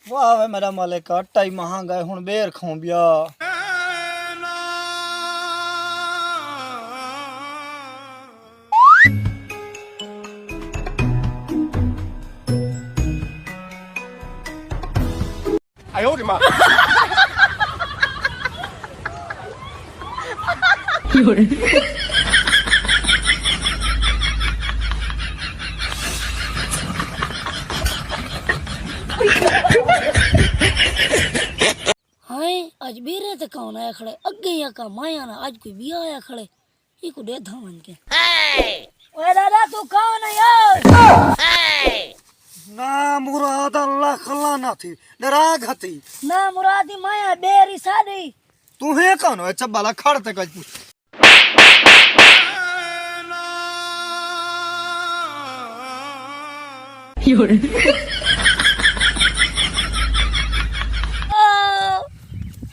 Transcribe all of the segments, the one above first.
वाह वे मेरा मालिक आटा ही महंगा है हुन बेर खाऊं बिया। हाय आज बेरे ते कौन आया खड़े अगे या का माया ना आज कोई भी आया खड़े ये को दे धावन के। ओए दादा तू कौन है यार? ना मुराद अल्लाह खला ना थी डराग हती ना मुरादी माया बेरी सादी तू है कौन है चब्बाला खड़ ते कज पूछ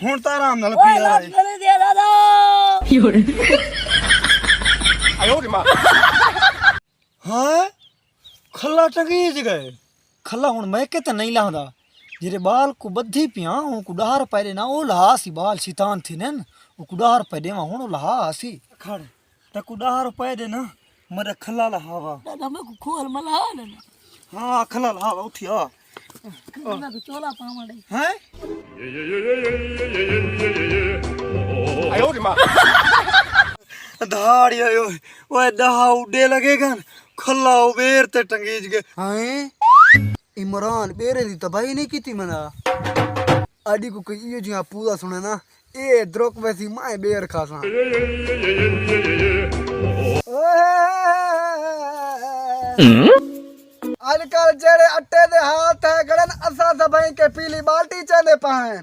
हुन तारा आराम नाल पिया ओए कर दिया दादा हां खला टंगी गए खला हुन मैं के त नहीं लांदा जेरे बाल को बद्धी पिया हूं कुडार पैरे ना ओ लहासी बाल शैतान थी न ओ कुडार पे देवा हुन लहासी खड़ त कुडार पे दे ना मरे खला लहावा दादा मैं को खोल मला ना हां खला लहावा उठिया मैं को चोला पावड़े हैं धाड़ी आयो ओए दहा उडे लगेगा खला उबेर ते टंगीज गए हैं इमरान बेरे दी तबाही नहीं की मना आडी को कोई यो जिया पूरा सुने ना ए द्रोक वैसी माए बेर खासा आजकल जेड़े अट्टे दे हाथ है गड़न असा दबाई के पीली बाल्टी चांदे पाए